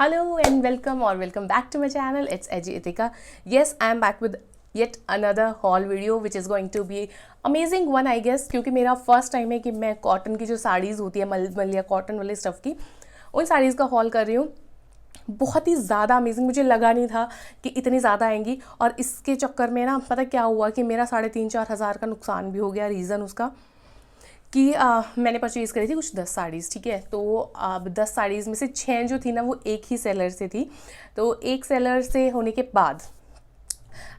Hello and welcome back to my channel. It's Edgy Itika. Yes, I am back with yet another haul video which is going to be amazing one I guess, क्योंकि मेरा first time है कि मैं cotton की जो साड़ीज़ होती है मलमल या कॉटन वाले स्टफ़ की उन साड़ीज़ का हॉल कर रही हूँ। बहुत ही ज़्यादा अमेजिंग, मुझे लगा नहीं था कि इतनी ज़्यादा आएंगी और इसके चक्कर में ना पता क्या हुआ कि मेरा 3,500-4 हज़ार का नुकसान भी हो गया। रीज़न उसका कि मैंने परचेज़ करी थी कुछ 10 साड़ीज़, ठीक है। तो अब 10 साड़ीज़ में से 6 जो थी ना वो एक ही सेलर से थी। तो एक सेलर से होने के बाद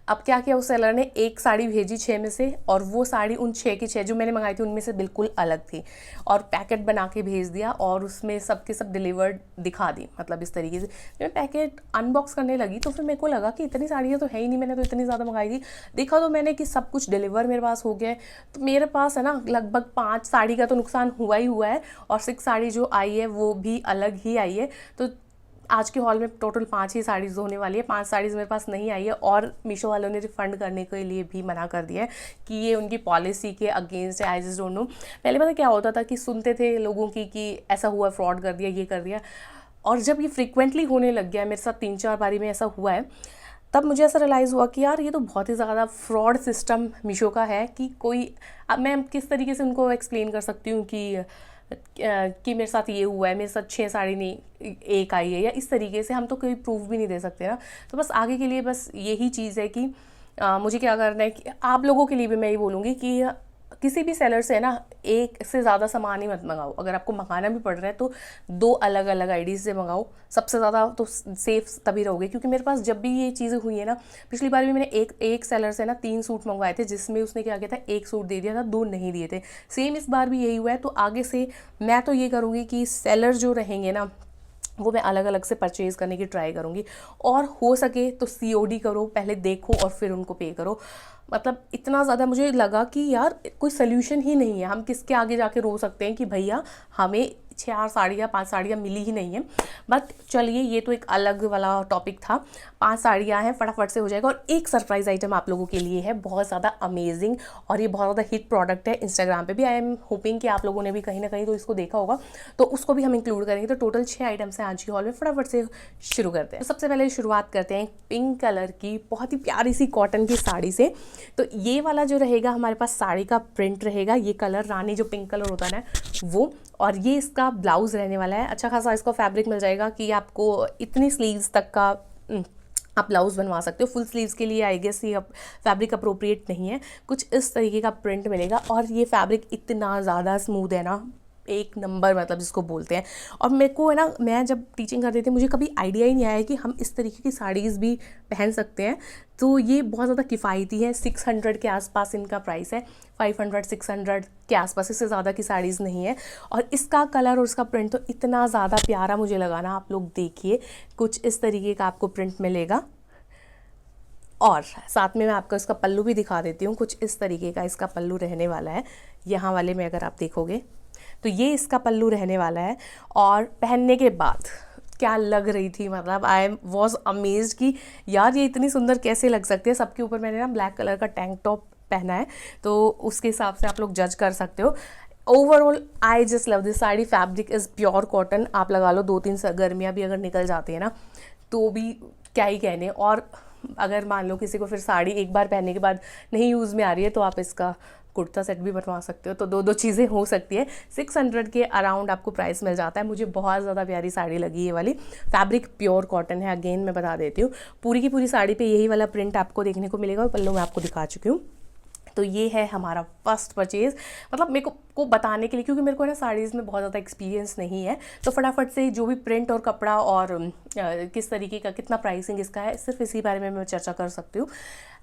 अब क्या किया, उस सेलर ने एक साड़ी भेजी 6 में से, और वो साड़ी उन 6 की 6 जो मैंने मंगाई थी उनमें से बिल्कुल अलग थी, और पैकेट बना के भेज दिया और उसमें सब के सब डिलीवर्ड दिखा दी। मतलब इस तरीके से मैं पैकेट अनबॉक्स करने लगी तो फिर मेरे को लगा कि इतनी साड़ियाँ तो है ही नहीं, मैंने तो इतनी ज़्यादा मंगाई थी। देखा तो मैंने कि सब कुछ डिलीवर मेरे पास हो गया है। तो मेरे पास है ना लगभग 5 साड़ी का तो नुकसान हुआ ही हुआ है, और 6 साड़ी जो आई है वो भी अलग ही आई है। तो आज के हॉल में टोटल 5 ही साड़ीज़ होने वाली है। 5 साड़ीज़ मेरे पास नहीं आई है, और मीशो वालों ने रिफ़ंड करने के लिए भी मना कर दिया है कि ये उनकी पॉलिसी के अगेंस्ट है। I just don't know. पहले पता क्या होता था कि सुनते थे लोगों की कि ऐसा हुआ, फ्रॉड कर दिया, ये कर दिया, और जब ये फ्रिक्वेंटली होने लग गया, मेरे साथ 3-4 बारी में ऐसा हुआ है, तब मुझे ऐसा रियलाइज़ हुआ कि यार ये तो बहुत ही ज़्यादा फ्रॉड सिस्टम मीशो का है। कि कोई, अब मैं किस तरीके से उनको एक्सप्लेन कर सकती हूँ कि मेरे साथ ये हुआ है, मेरे साथ 6 साड़ी नहीं एक आई है, या इस तरीके से हम तो कोई प्रूफ भी नहीं दे सकते ना। तो बस आगे के लिए बस यही चीज़ है कि मुझे क्या करना है कि आप लोगों के लिए भी मैं ये बोलूँगी कि किसी भी सेलर से ना एक से ज़्यादा सामान ही मत मंगाओ। अगर आपको मंगाना भी पड़ रहा है तो 2 अलग अलग आईडी से मंगाओ, सबसे ज़्यादा तो सेफ तभी रहोगे। क्योंकि मेरे पास जब भी ये चीज़ें हुई है ना, पिछली बार भी मैंने एक सेलर से ना 3 सूट मंगवाए थे, जिसमें उसने क्या किया था, 1 सूट दे दिया था, 2 नहीं दिए थे। सेम इस बार भी यही हुआ है। तो आगे से मैं तो ये करूँगी कि सेलर जो रहेंगे ना वो मैं अलग अलग से परचेज़ करने की ट्राई करूँगी, और हो सके तो COD करो, पहले देखो और फिर उनको पे करो। मतलब इतना ज़्यादा मुझे लगा कि यार कोई सोल्यूशन ही नहीं है। हम किसके आगे जाके रो सकते हैं कि भैया हमें 4 साड़ियाँ 5 साड़ियाँ मिली ही नहीं है। बट चलिए, ये तो एक अलग वाला टॉपिक था। 5 साड़ियाँ हैं, फटाफट से हो जाएगा। और एक सरप्राइज़ आइटम आप लोगों के लिए है, बहुत ज़्यादा अमेजिंग, और ये बहुत ज़्यादा हिट प्रोडक्ट है इंस्टाग्राम पे भी। आई एम होपिंग कि आप लोगों ने भी कहीं ना कहीं तो इसको देखा होगा, तो उसको भी हम इंक्लूड करेंगे। तो टोटल 6 आइटम्स हैं आज की हॉल में। फटाफट से शुरू करते हैं। तो सबसे पहले शुरुआत करते हैं पिंक कलर की बहुत ही प्यारी सी कॉटन की साड़ी से। तो ये वाला जो रहेगा हमारे पास साड़ी का प्रिंट रहेगा, ये कलर रानी जो पिंक कलर होता है ना वो, और ये इसका ब्लाउज रहने वाला है। अच्छा खासा इसका फैब्रिक मिल जाएगा कि आपको इतनी स्लीव्स तक का आप ब्लाउज़ बनवा सकते हो। फुल स्लीव्स के लिए आई गेस ये फैब्रिक अप्रोप्रिएट नहीं है। कुछ इस तरीके का प्रिंट मिलेगा, और ये फैब्रिक इतना ज़्यादा स्मूथ है ना, एक नंबर, मतलब जिसको बोलते हैं। और मेरे को है ना, मैं जब टीचिंग करती थी मुझे कभी आइडिया ही नहीं आया कि हम इस तरीके की साड़ीज़ भी पहन सकते हैं। तो ये बहुत ज़्यादा किफ़ायती है। 600 के आसपास इनका प्राइस है, 500-600 के आसपास, इससे ज़्यादा की साड़ीज़ नहीं है। और इसका कलर और इसका प्रिंट तो इतना ज़्यादा प्यारा मुझे लगा ना, आप लोग देखिए, कुछ इस तरीके का आपको प्रिंट मिलेगा। और साथ में मैं आपको इसका पल्लू भी दिखा देती हूँ। कुछ इस तरीके का इसका पल्लू रहने वाला है। यहाँ वाले में अगर आप देखोगे तो ये इसका पल्लू रहने वाला है। और पहनने के बाद क्या लग रही थी, मतलब आई वॉज अमेज्ड कि यार ये इतनी सुंदर कैसे लग सकती है। सबके ऊपर मैंने ना ब्लैक कलर का टैंक टॉप पहना है, तो उसके हिसाब से आप लोग जज कर सकते हो। Overall I just love this sari. Fabric is pure cotton. आप लगा लो 2-3 गर्मियाँ भी अगर निकल जाती है ना तो भी क्या ही कहने। और अगर मान लो किसी को फिर साड़ी एक बार पहनने के बाद नहीं यूज़ में आ रही है तो आप इसका कुर्ता सेट भी बनवा सकते हो। तो 2 चीज़ें हो सकती है। 600 के अराउंड आपको प्राइस मिल जाता है। मुझे बहुत ज़्यादा प्यारी साड़ी लगी ये वाली। फैब्रिक प्योर कॉटन है, अगेन मैं बता देती हूँ। पूरी की पूरी साड़ी पे यही वाला प्रिंट आपको देखने को मिलेगा, और पल्लू मैं आपको दिखा चुकी हूँ। तो ये है हमारा फर्स्ट परचेज़, मतलब मेरे को बताने के लिए, क्योंकि मेरे को ना साड़ीज़ में बहुत ज़्यादा एक्सपीरियंस नहीं है। तो फटाफट से जो भी प्रिंट और कपड़ा और किस तरीके का, कितना प्राइसिंग इसका है, सिर्फ इसी बारे में मैं चर्चा कर सकती हूँ।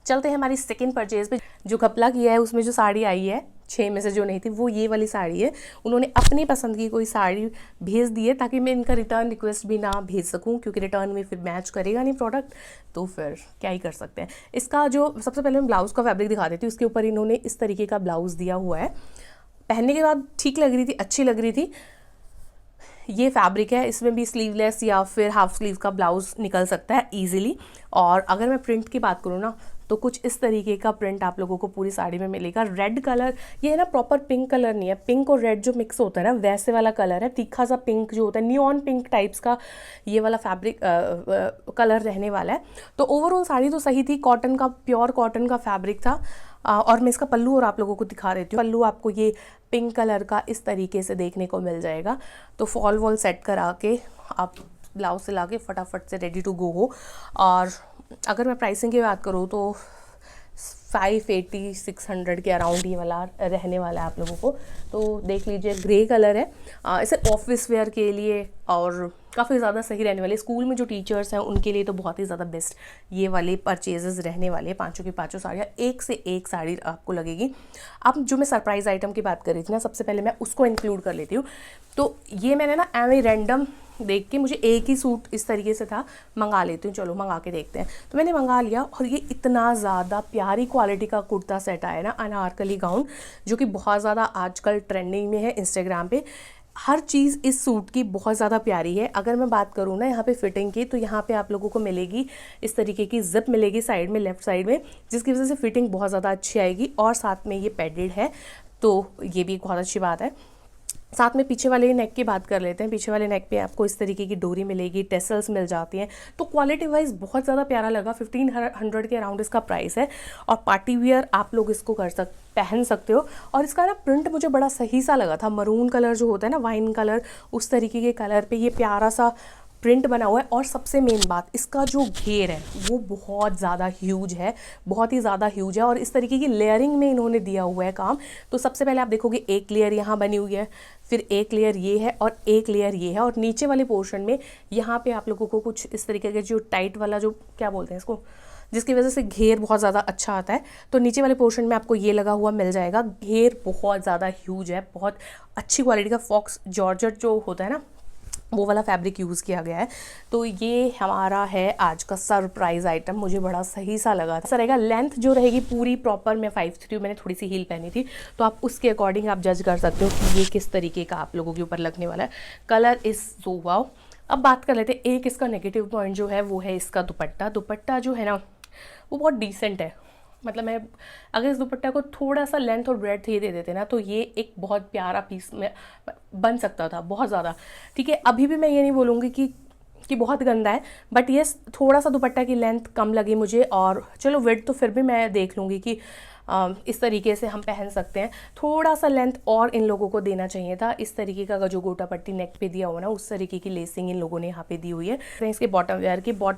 चलते हैं हमारी सेकंड परचेज़ पे। जो घपला किया है उसमें जो साड़ी आई है 6 में से जो नहीं थी, वो ये वाली साड़ी है। उन्होंने अपनी पसंद की कोई साड़ी भेज दी है, ताकि मैं इनका रिटर्न रिक्वेस्ट भी ना भेज सकूं, क्योंकि रिटर्न में फिर मैच करेगा नहीं प्रोडक्ट, तो फिर क्या ही कर सकते हैं। इसका जो सबसे पहले मैं ब्लाउज़ का फैब्रिक दिखा देती हूँ। उसके ऊपर इन्होंने इस तरीके का ब्लाउज़ दिया हुआ है। पहनने के बाद ठीक लग रही थी, अच्छी लग रही थी। ये फैब्रिक है, इसमें भी स्लीवलेस या फिर हाफ स्लीव का ब्लाउज़ निकल सकता है ईजिली। और अगर मैं प्रिंट की बात करूँ ना, तो तो कुछ इस तरीके का प्रिंट आप लोगों को पूरी साड़ी में मिलेगा। रेड कलर, ये है ना प्रॉपर पिंक कलर नहीं है, पिंक और रेड जो मिक्स होता है ना वैसे वाला कलर है, तीखा सा पिंक जो होता है, नियॉन पिंक टाइप्स का ये वाला फैब्रिक कलर रहने वाला है। तो ओवरऑल साड़ी तो सही थी, कॉटन का, प्योर कॉटन का फैब्रिक था। और मैं इसका पल्लू और आप लोगों को दिखा देती हूँ। पल्लू आपको ये पिंक कलर का इस तरीके से देखने को मिल जाएगा। तो फॉल वॉल सेट करा के आप ब्लाउज सिला के फटाफट से रेडी टू गो हो। और अगर मैं प्राइसिंग की बात करूँ तो 580-600 के अराउंड ये वाला रहने वाला है आप लोगों को। तो देख लीजिए, ग्रे कलर है, इसे ऑफिस वेयर के लिए और काफ़ी ज़्यादा सही रहने वाले, स्कूल में जो टीचर्स हैं उनके लिए तो बहुत ही ज़्यादा बेस्ट ये वाले परचेजेस रहने वाले हैं। पाँचों की पाँचों साड़ियाँ, एक से एक साड़ी आपको लगेगी। अब जो मैं सरप्राइज़ आइटम की बात कर रही थी ना, सबसे पहले मैं उसको इंक्लूड कर लेती हूँ। तो ये मैंने ना एवं रैंडम देख के, मुझे एक ही सूट इस तरीके से था, मंगा लेती हूँ, चलो मंगा के देखते हैं। तो मैंने मंगा लिया और ये इतना ज़्यादा प्यारी क्वालिटी का कुर्ता सेट आया ना, अनारकली गाउन, जो कि बहुत ज़्यादा आजकल ट्रेंडिंग में है इंस्टाग्राम पे। हर चीज़ इस सूट की बहुत ज़्यादा प्यारी है। अगर मैं बात करूँ ना यहाँ पे फिटिंग की, तो यहाँ पे आप लोगों को मिलेगी इस तरीके की जिप मिलेगी साइड में, लेफ्ट साइड में, जिसकी वजह से फिटिंग बहुत ज़्यादा अच्छी आएगी। और साथ में ये पैडेड है, तो ये भी एक बहुत अच्छी बात है। साथ में पीछे वाले नेक की बात कर लेते हैं। पीछे वाले नेक पे आपको इस तरीके की डोरी मिलेगी, टेसल्स मिल जाती हैं। तो क्वालिटी वाइज बहुत ज़्यादा प्यारा लगा। 1500 के अराउंड इसका प्राइस है। और पार्टी वियर आप लोग इसको पहन सकते हो। और इसका ना प्रिंट मुझे बड़ा सही सा लगा था, मरून कलर जो होता है ना, वाइन कलर, उस तरीके के कलर पे ये प्यारा सा प्रिंट बना हुआ है। और सबसे मेन बात, इसका जो घेर है वो बहुत ज़्यादा ह्यूज है, बहुत ही ज़्यादा ह्यूज है। और इस तरीके की लेयरिंग में इन्होंने दिया हुआ है काम। तो सबसे पहले आप देखोगे एक लेयर यहाँ बनी हुई है, फिर एक लेयर ये है और एक लेयर ये है। और नीचे वाले पोर्शन में यहाँ पे आप लोगों को कुछ इस तरीके के जो टाइट वाला, जो क्या बोलते हैं इसको, जिसकी वजह से घेर बहुत ज़्यादा अच्छा आता है। तो नीचे वाले पोर्शन में आपको ये लगा हुआ मिल जाएगा। घेर बहुत ज़्यादा ह्यूज है, बहुत अच्छी क्वालिटी का फॉक्स जॉर्जेट जो होता है ना, वो वाला फैब्रिक यूज़ किया गया है। तो ये हमारा है आज का सरप्राइज़ आइटम, मुझे बड़ा सही सा लगा। ऐसा रहेगा, लेंथ जो रहेगी पूरी प्रॉपर मैं 5'3", मैंने थोड़ी सी हील पहनी थी, तो आप उसके अकॉर्डिंग आप जज कर सकते हो कि ये किस तरीके का आप लोगों के ऊपर लगने वाला है। कलर इज़ सो वाव। अब बात कर लेते हैं, एक इसका नेगेटिव पॉइंट जो है वो है इसका दुपट्टा। दुपट्टा जो है ना वो बहुत डिसेंट है। मतलब मैं अगर इस दुपट्टा को थोड़ा सा लेंथ और ब्रेड्थ ये दे देते ना, तो ये एक बहुत प्यारा पीस में बन सकता था, बहुत ज़्यादा। ठीक है, अभी भी मैं ये नहीं बोलूँगी कि बहुत गंदा है, बट येस थोड़ा सा दुपट्टा की लेंथ कम लगी मुझे। और चलो विड्थ तो फिर भी मैं देख लूँगी कि इस तरीके से हम पहन सकते हैं। थोड़ा सा लेंथ और इन लोगों को देना चाहिए था। इस तरीके का जो गोटा पट्टी नेक पे दिया हुआ ना, उस तरीके की लेसिंग इन लोगों ने यहाँ पे दी हुई है। इसके बॉटम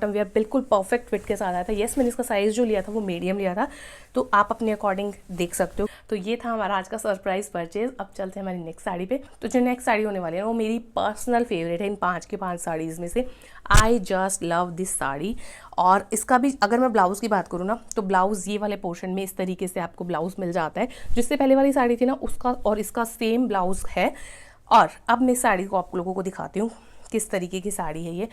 वेयर बिल्कुल परफेक्ट फिट के साथ आया था। येस, मैंने इसका साइज़ जो लिया था वो मीडियम लिया था, तो आप अपने अकॉर्डिंग देख सकते हो। तो ये था हमारा आज का सरप्राइज परचेज। अब चलते हैं हमारी नेक्स्ट साड़ी पे। तो जो नेक्स्ट साड़ी होने वाली है वो मेरी पर्सनल फेवरेट है इन 5 के 5 साड़ीज़ में से। I just love this sari. और इसका भी अगर मैं ब्लाउज़ की बात करूँ ना, तो ब्लाउज़ ये वाले पोर्शन में इस तरीके से आपको ब्लाउज़ मिल जाता है। जिससे पहले वाली साड़ी थी ना उसका और इसका सेम ब्लाउज़ है। और अब मैं साड़ी को आप लोगों को दिखाती हूँ किस तरीके की साड़ी है ये।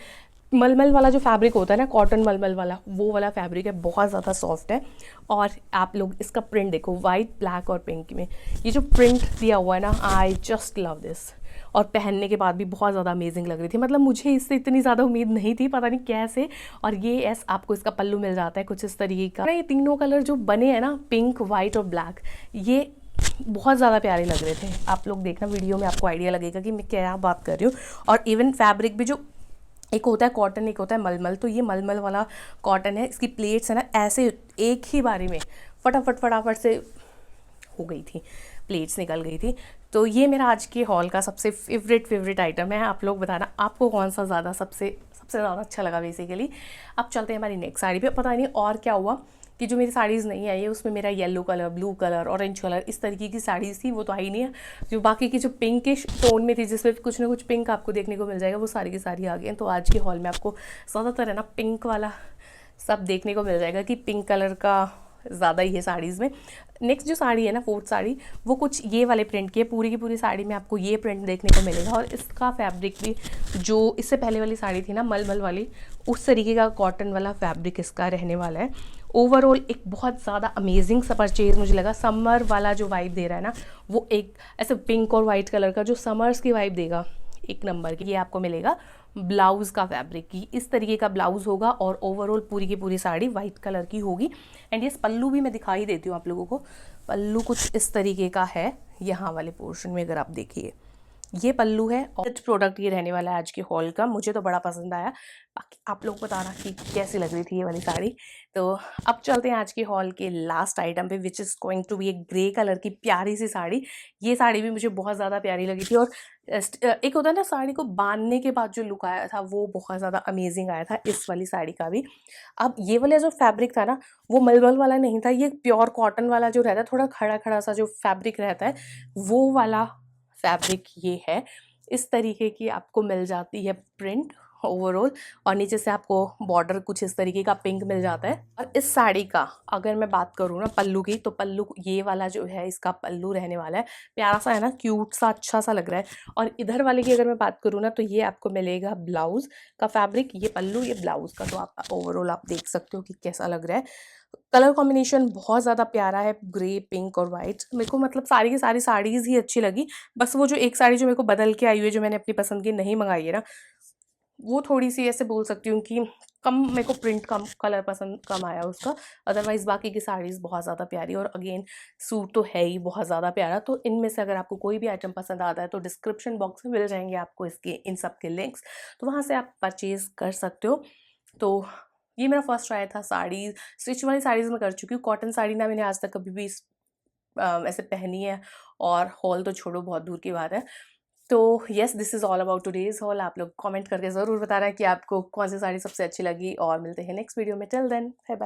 मलमल वाला जो फैब्रिक होता है ना, कॉटन मलमल वाला, वो वाला फैब्रिक है, बहुत ज़्यादा सॉफ्ट है। और आप लोग इसका प्रिंट देखो, वाइट, ब्लैक और पिंक में ये जो प्रिंट दिया हुआ है ना, आई जस्ट लव दिस। और पहनने के बाद भी बहुत ज़्यादा अमेजिंग लग रही थी। मतलब मुझे इससे इतनी ज़्यादा उम्मीद नहीं थी, पता नहीं कैसे। और ये आपको इसका पल्लू मिल जाता है कुछ इस तरीके का। ये तीनों कलर जो बने हैं ना, पिंक, वाइट और ब्लैक, ये बहुत ज़्यादा प्यारे लग रहे थे। आप लोग देखना वीडियो में, आपको आइडिया लगेगा कि मैं क्या बात कर रही हूँ। और इवन फैब्रिक भी जो एक होता है कॉटन, एक होता है मलमल, तो ये मलमल वाला कॉटन है। इसकी प्लेट्स है ना, ऐसे एक ही बारी में फटाफट से हो गई थी, प्लेट्स निकल गई थी। तो ये मेरा आज के हॉल का सबसे फेवरेट आइटम है। आप लोग बताना आपको कौन सा ज़्यादा सबसे ज़्यादा अच्छा लगा बेसिकली। अब चलते हैं हमारी नेक्स्ट साड़ी पे। पता नहीं और क्या हुआ कि जो मेरी साड़ीज़ नहीं आई है उसमें मेरा yellow colour, blue colour, orange colour, इस तरीके की साड़ीज़ थी, वो तो आई नहीं है। जो बाकी की जो पिंकिश टोन में थी, जिसमें कुछ ना कुछ पिंक आपको देखने को मिल जाएगा, वो सारी की सारी आ गई हैं। तो आज के हॉल में आपको ज़्यादातर है ना पिंक वाला सब देखने को मिल जाएगा कि पिंक कलर का ज़्यादा ही है साड़ीज़ में। नेक्स्ट जो साड़ी है ना, 4th साड़ी, वो कुछ ये वाले प्रिंट की है। पूरी की पूरी साड़ी में आपको ये प्रिंट देखने को मिलेगा। और इसका फैब्रिक भी जो इससे पहले वाली साड़ी थी ना, मलमल वाली, उस तरीके का कॉटन वाला फैब्रिक इसका रहने वाला है। ओवरऑल एक बहुत ज़्यादा अमेजिंग सा परचेज मुझे लगा। समर वाला जो वाइब दे रहा है ना, वो एक ऐसे पिंक और वाइट कलर का जो समर्स की वाइब देगा, एक नंबर की। ये आपको मिलेगा ब्लाउज़ का फैब्रिक की, इस तरीके का ब्लाउज़ होगा और ओवरऑल पूरी की पूरी साड़ी वाइट कलर की होगी। एंड ये पल्लू भी मैं दिखाई देती हूँ आप लोगों को। पल्लू कुछ इस तरीके का है, यहाँ वाले पोर्शन में अगर आप देखिए ये पल्लू है। और प्रोडक्ट ये रहने वाला है आज के हॉल का, मुझे तो बड़ा पसंद आया। बाकी आप लोग बताना कि कैसी लग रही थी ये वाली साड़ी। तो अब चलते हैं आज के हॉल के लास्ट आइटम पे, which is going to be एक ग्रे कलर की प्यारी सी साड़ी। ये साड़ी भी मुझे बहुत ज़्यादा प्यारी लगी थी। और एक होता है ना साड़ी को बांधने के बाद जो लुक आया था वो बहुत ज़्यादा अमेजिंग आया था इस वाली साड़ी का भी। अब ये वाला जो फैब्रिक था ना वो मलमल वाला नहीं था, ये प्योर कॉटन वाला जो रहता है, थोड़ा खड़ा खड़ा सा जो फैब्रिक रहता है वो वाला फैब्रिक ये है। इस तरीके की आपको मिल जाती है प्रिंट ओवरऑल, और नीचे से आपको बॉर्डर कुछ इस तरीके का पिंक मिल जाता है। और इस साड़ी का अगर मैं बात करूँ ना पल्लू की, तो पल्लू ये वाला जो है इसका पल्लू रहने वाला है, प्यारा सा है ना, क्यूट सा, अच्छा सा लग रहा है। और इधर वाले की अगर मैं बात करूँ ना तो ये आपको मिलेगा ब्लाउज का फैब्रिक, ये पल्लू ये ब्लाउज का। तो आप ओवरऑल आप देख सकते हो कि कैसा लग रहा है। कलर कॉम्बिनेशन बहुत ज़्यादा प्यारा है, ग्रे पिंक और वाइट। मेरे को मतलब सारी की सारी साड़ीज़ ही अच्छी लगी, बस वो जो एक साड़ी जो मेरे को बदल के आई हुई है, जो मैंने अपनी पसंद की नहीं मंगाई है ना, वो थोड़ी सी ऐसे बोल सकती हूँ कि कम, मेरे को प्रिंट कम, कलर पसंद कम आया उसका। अदरवाइज़ बाकी की साड़ीज़ बहुत ज़्यादा प्यारी, और अगेन सूट तो है ही बहुत ज़्यादा प्यारा। तो इनमें से अगर आपको कोई भी आइटम पसंद आता है तो डिस्क्रिप्शन बॉक्स में मिल जाएंगे आपको इसके इन सब के लिंक्स, तो वहाँ से आप परचेज़ कर सकते हो। तो ये मेरा फर्स्ट ट्राई था साड़ी। स्टिच वाली साड़ीज़ मैं कर चुकी हूँ, कॉटन साड़ी ना मैंने आज तक कभी भी ऐसे पहनी है, और हॉल तो छोड़ो, बहुत दूर की बात है। तो yes, this is all about today's hall. आप लोग कमेंट करके ज़रूर बताना कि आपको कौन सी साड़ी सबसे अच्छी लगी, और मिलते हैं नेक्स्ट वीडियो में। Till then bye bye.